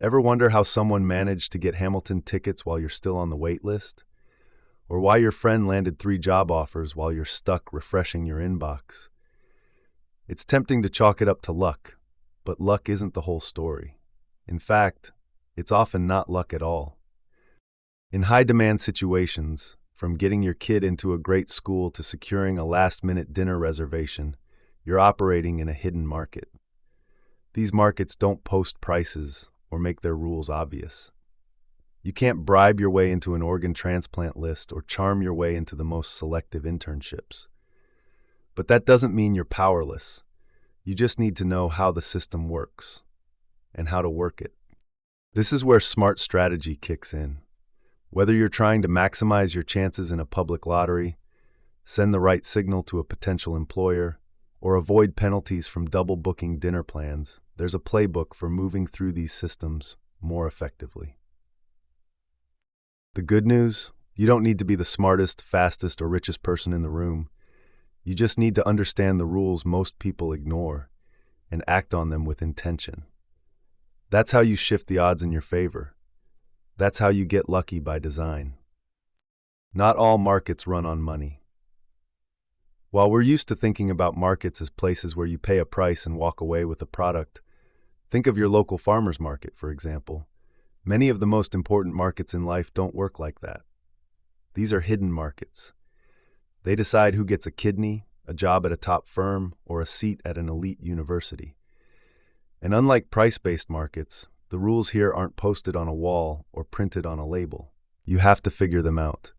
Ever wonder how someone managed to get Hamilton tickets while you're still on the wait list? Or why your friend landed 3 job offers while you're stuck refreshing your inbox? It's tempting to chalk it up to luck, but luck isn't the whole story. In fact, it's often not luck at all. In high-demand situations, from getting your kid into a great school to securing a last-minute dinner reservation, you're operating in a hidden market. These markets don't post prices or make their rules obvious. You can't bribe your way into an organ transplant list or charm your way into the most selective internships. But that doesn't mean you're powerless. You just need to know how the system works and how to work it. This is where smart strategy kicks in. Whether you're trying to maximize your chances in a public lottery, send the right signal to a potential employer, or avoid penalties from double booking dinner plans, there's a playbook for moving through these systems more effectively. The good news, you don't need to be the smartest, fastest, or richest person in the room. You just need to understand the rules most people ignore and act on them with intention. That's how you shift the odds in your favor. That's how you get lucky by design. Not all markets run on money. While we're used to thinking about markets as places where you pay a price and walk away with a product, think of your local farmer's market, for example. Many of the most important markets in life don't work like that. These are hidden markets. They decide who gets a kidney, a job at a top firm, or a seat at an elite university. And unlike price-based markets, the rules here aren't posted on a wall or printed on a label. You have to figure them out.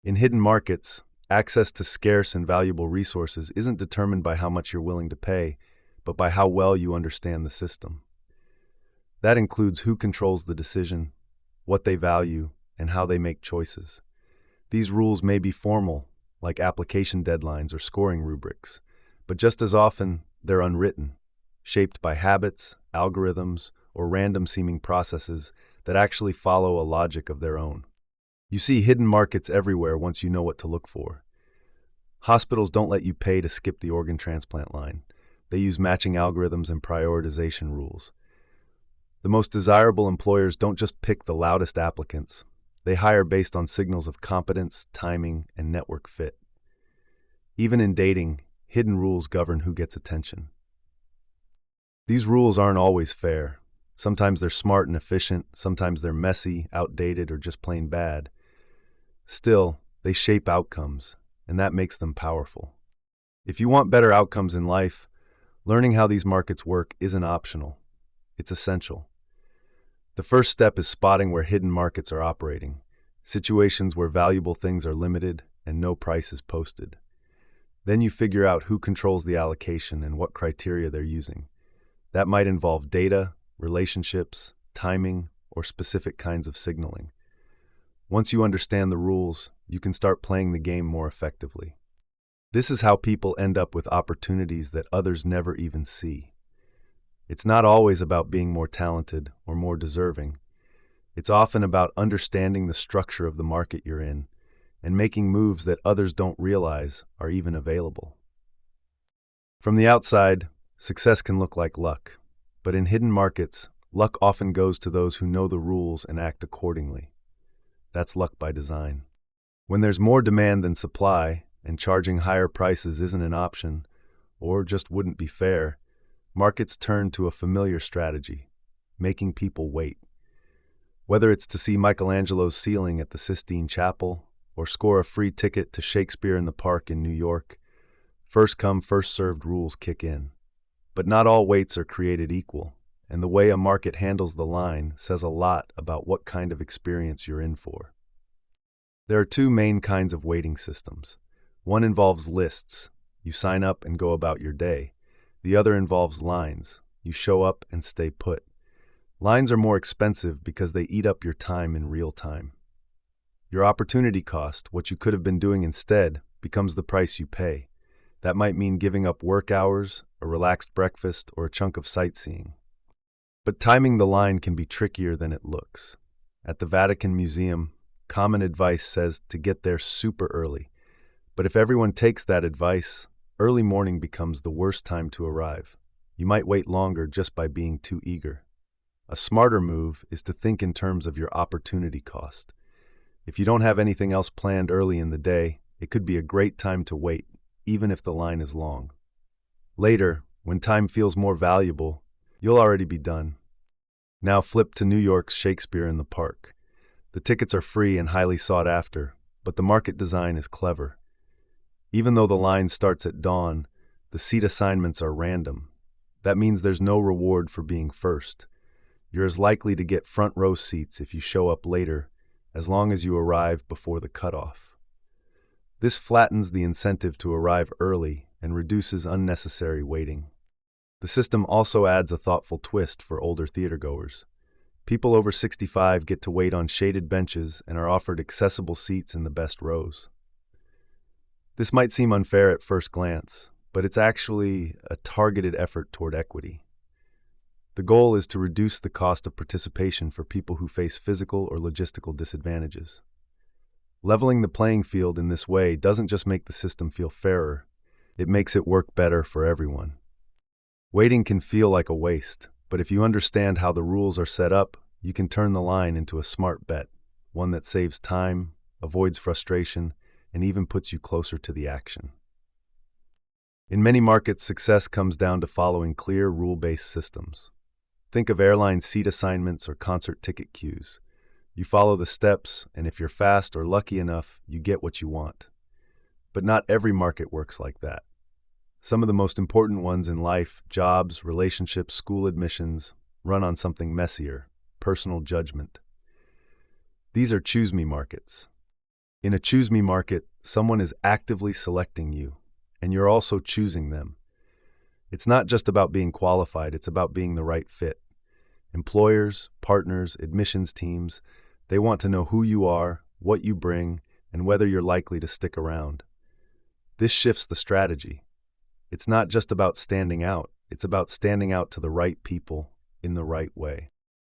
In hidden markets, access to scarce and valuable resources isn't determined by how much you're willing to pay, but by how well you understand the system. That includes who controls the decision, what they value, and how they make choices. These rules may be formal, like application deadlines or scoring rubrics, but just as often, they're unwritten, shaped by habits, algorithms, or random-seeming processes that actually follow a logic of their own. You see hidden markets everywhere once you know what to look for. Hospitals don't let you pay to skip the organ transplant line. They use matching algorithms and prioritization rules. The most desirable employers don't just pick the loudest applicants. They hire based on signals of competence, timing, and network fit. Even in dating, hidden rules govern who gets attention. These rules aren't always fair. Sometimes they're smart and efficient, sometimes they're messy, outdated, or just plain bad. Still, they shape outcomes, and that makes them powerful. If you want better outcomes in life, learning how these markets work isn't optional. It's essential. The first step is spotting where hidden markets are operating, situations where valuable things are limited and no price is posted. Then you figure out who controls the allocation and what criteria they're using. That might involve data, relationships, timing, or specific kinds of signaling. Once you understand the rules, you can start playing the game more effectively. This is how people end up with opportunities that others never even see. It's not always about being more talented or more deserving. It's often about understanding the structure of the market you're in and making moves that others don't realize are even available. From the outside, success can look like luck. But in hidden markets, luck often goes to those who know the rules and act accordingly. That's luck by design. When there's more demand than supply, and charging higher prices isn't an option, or just wouldn't be fair, markets turn to a familiar strategy, making people wait. Whether it's to see Michelangelo's ceiling at the Sistine Chapel, or score a free ticket to Shakespeare in the Park in New York, first come, first served rules kick in. But not all waits are created equal, and the way a market handles the line says a lot about what kind of experience you're in for. There are 2 main kinds of waiting systems. One involves lists. You sign up and go about your day. The other involves lines. You show up and stay put. Lines are more expensive because they eat up your time in real time. Your opportunity cost, what you could have been doing instead, becomes the price you pay. That might mean giving up work hours, a relaxed breakfast, or a chunk of sightseeing. But timing the line can be trickier than it looks. At the Vatican Museum, common advice says to get there super early. But if everyone takes that advice, early morning becomes the worst time to arrive. You might wait longer just by being too eager. A smarter move is to think in terms of your opportunity cost. If you don't have anything else planned early in the day, it could be a great time to wait, even if the line is long. Later, when time feels more valuable, you'll already be done. Now flip to New York's Shakespeare in the Park. The tickets are free and highly sought after, but the market design is clever. Even though the line starts at dawn, the seat assignments are random. That means there's no reward for being first. You're as likely to get front row seats if you show up later, as long as you arrive before the cutoff. This flattens the incentive to arrive early and reduces unnecessary waiting. The system also adds a thoughtful twist for older theatergoers. People over 65 get to wait on shaded benches and are offered accessible seats in the best rows. This might seem unfair at first glance, but it's actually a targeted effort toward equity. The goal is to reduce the cost of participation for people who face physical or logistical disadvantages. Leveling the playing field in this way doesn't just make the system feel fairer, it makes it work better for everyone. Waiting can feel like a waste, but if you understand how the rules are set up, you can turn the line into a smart bet, one that saves time, avoids frustration, and even puts you closer to the action. In many markets, success comes down to following clear, rule-based systems. Think of airline seat assignments or concert ticket queues. You follow the steps, and if you're fast or lucky enough, you get what you want. But not every market works like that. Some of the most important ones in life, jobs, relationships, school admissions, run on something messier, personal judgment. These are choose-me markets. In a choose-me market, someone is actively selecting you, and you're also choosing them. It's not just about being qualified, it's about being the right fit. Employers, partners, admissions teams, they want to know who you are, what you bring, and whether you're likely to stick around. This shifts the strategy. It's not just about standing out, it's about standing out to the right people in the right way.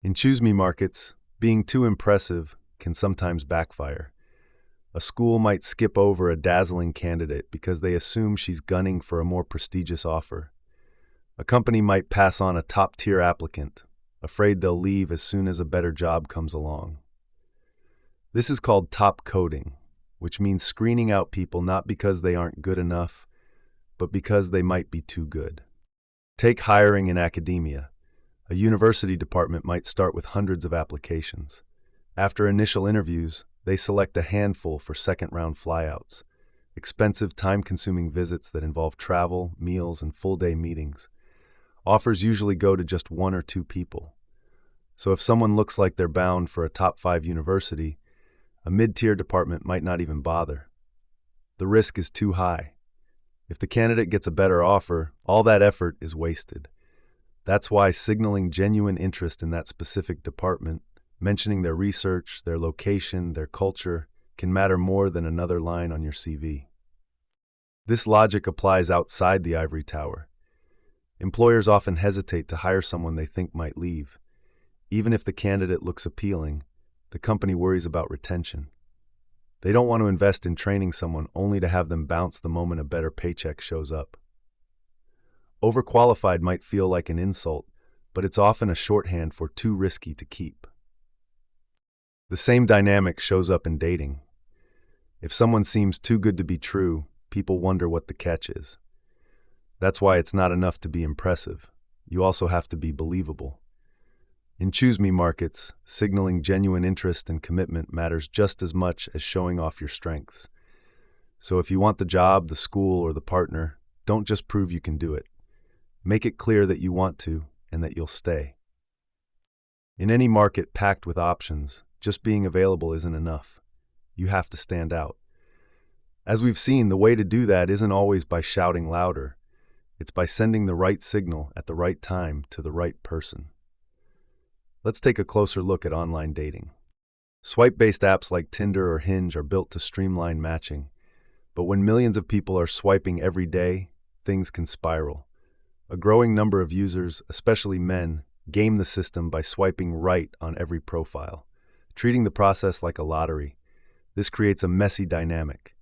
In choose-me markets, being too impressive can sometimes backfire. A school might skip over a dazzling candidate because they assume she's gunning for a more prestigious offer. A company might pass on a top-tier applicant, afraid they'll leave as soon as a better job comes along. This is called top coding, which means screening out people not because they aren't good enough, but because they might be too good. Take hiring in academia. A university department might start with hundreds of applications. After initial interviews, they select a handful for second-round flyouts, expensive, time-consuming visits that involve travel, meals, and full-day meetings. Offers usually go to just one or two people. So if someone looks like they're bound for a top 5 university, a mid-tier department might not even bother. The risk is too high. If the candidate gets a better offer, all that effort is wasted. That's why signaling genuine interest in that specific department, mentioning their research, their location, their culture, can matter more than another line on your CV. This logic applies outside the ivory tower. Employers often hesitate to hire someone they think might leave. Even if the candidate looks appealing, the company worries about retention. They don't want to invest in training someone only to have them bounce the moment a better paycheck shows up. Overqualified might feel like an insult, but it's often a shorthand for too risky to keep. The same dynamic shows up in dating. If someone seems too good to be true, people wonder what the catch is. That's why it's not enough to be impressive. You also have to be believable. In choose-me markets, signaling genuine interest and commitment matters just as much as showing off your strengths. So if you want the job, the school, or the partner, don't just prove you can do it. Make it clear that you want to and that you'll stay. In any market packed with options, just being available isn't enough. You have to stand out. As we've seen, the way to do that isn't always by shouting louder. It's by sending the right signal at the right time to the right person. Let's take a closer look at online dating. Swipe-based apps like Tinder or Hinge are built to streamline matching. But when millions of people are swiping every day, things can spiral. A growing number of users, especially men, game the system by swiping right on every profile, treating the process like a lottery. This creates a messy dynamic.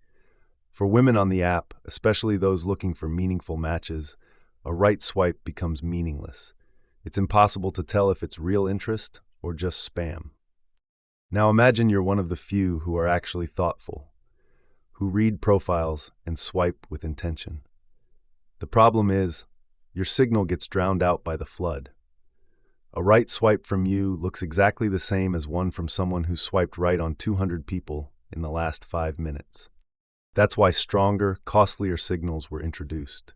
For women on the app, especially those looking for meaningful matches, a right swipe becomes meaningless. It's impossible to tell if it's real interest or just spam. Now imagine you're one of the few who are actually thoughtful, who read profiles and swipe with intention. The problem is, your signal gets drowned out by the flood. A right swipe from you looks exactly the same as one from someone who swiped right on 200 people in the last 5 minutes. That's why stronger, costlier signals were introduced.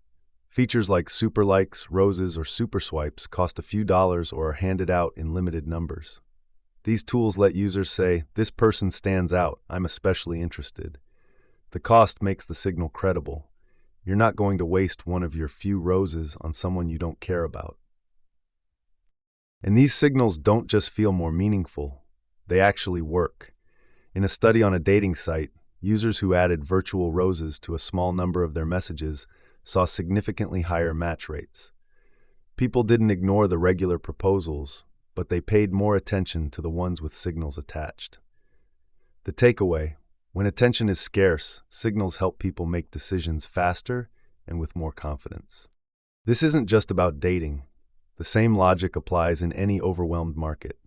Features like super likes, roses, or super swipes cost a few dollars or are handed out in limited numbers. These tools let users say, "This person stands out, I'm especially interested." The cost makes the signal credible. You're not going to waste one of your few roses on someone you don't care about. And these signals don't just feel more meaningful, they actually work. In a study on a dating site, users who added virtual roses to a small number of their messages saw significantly higher match rates. People didn't ignore the regular proposals, but they paid more attention to the ones with signals attached. The takeaway: when attention is scarce, signals help people make decisions faster and with more confidence. This isn't just about dating. The same logic applies in any overwhelmed market.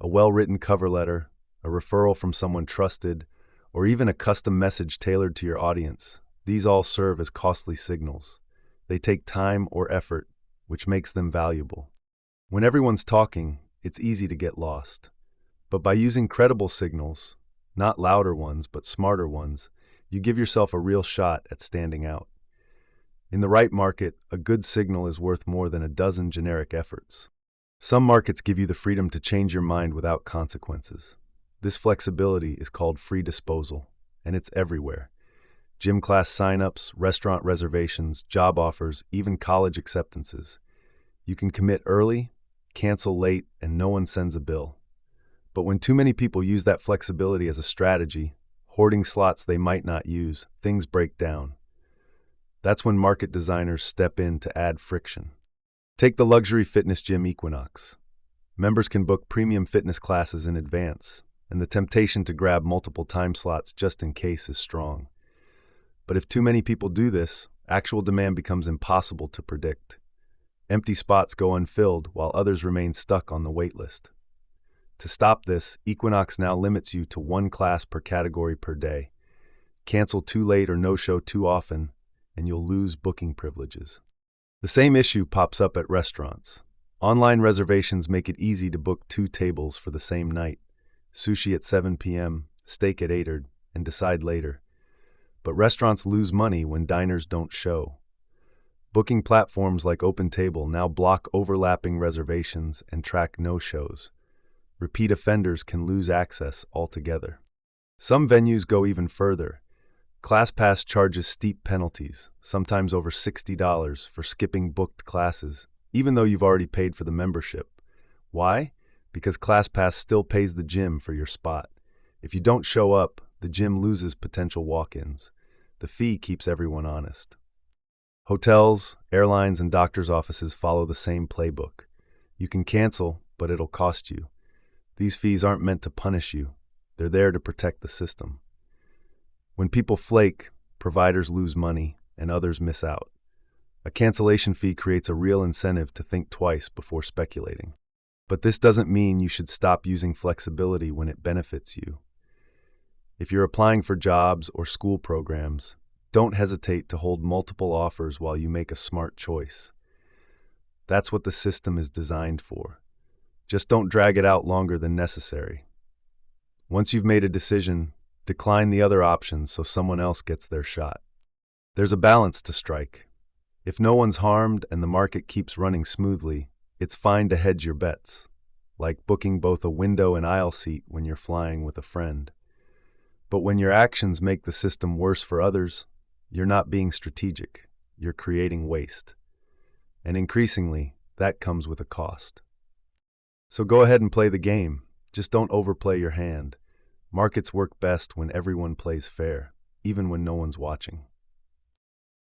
A well-written cover letter, a referral from someone trusted, or even a custom message tailored to your audience, these all serve as costly signals. They take time or effort, which makes them valuable. When everyone's talking, it's easy to get lost. But by using credible signals, not louder ones, but smarter ones, you give yourself a real shot at standing out. In the right market, a good signal is worth more than a dozen generic efforts. Some markets give you the freedom to change your mind without consequences. This flexibility is called free disposal, and it's everywhere. Gym class signups, restaurant reservations, job offers, even college acceptances. You can commit early, cancel late, and no one sends a bill. But when too many people use that flexibility as a strategy, hoarding slots they might not use, things break down. That's when market designers step in to add friction. Take the luxury fitness gym Equinox. Members can book premium fitness classes in advance, and the temptation to grab multiple time slots just in case is strong. But if too many people do this, actual demand becomes impossible to predict. Empty spots go unfilled while others remain stuck on the wait list. To stop this, Equinox now limits you to one class per category per day. Cancel too late or no-show too often, and you'll lose booking privileges. The same issue pops up at restaurants. Online reservations make it easy to book 2 tables for the same night. Sushi at 7 p.m., steak at 8, and decide later. But restaurants lose money when diners don't show. Booking platforms like OpenTable now block overlapping reservations and track no-shows. Repeat offenders can lose access altogether. Some venues go even further. ClassPass charges steep penalties, sometimes over $60, for skipping booked classes, even though you've already paid for the membership. Why? Because ClassPass still pays the gym for your spot. If you don't show up, the gym loses potential walk-ins. The fee keeps everyone honest. Hotels, airlines, and doctors' offices follow the same playbook. You can cancel, but it'll cost you. These fees aren't meant to punish you. They're there to protect the system. When people flake, providers lose money and others miss out. A cancellation fee creates a real incentive to think twice before speculating. But this doesn't mean you should stop using flexibility when it benefits you. If you're applying for jobs or school programs, don't hesitate to hold multiple offers while you make a smart choice. That's what the system is designed for. Just don't drag it out longer than necessary. Once you've made a decision, decline the other options so someone else gets their shot. There's a balance to strike. If no one's harmed and the market keeps running smoothly, it's fine to hedge your bets, like booking both a window and aisle seat when you're flying with a friend. But when your actions make the system worse for others, you're not being strategic, you're creating waste. And increasingly, that comes with a cost. So go ahead and play the game, just don't overplay your hand. Markets work best when everyone plays fair, even when no one's watching.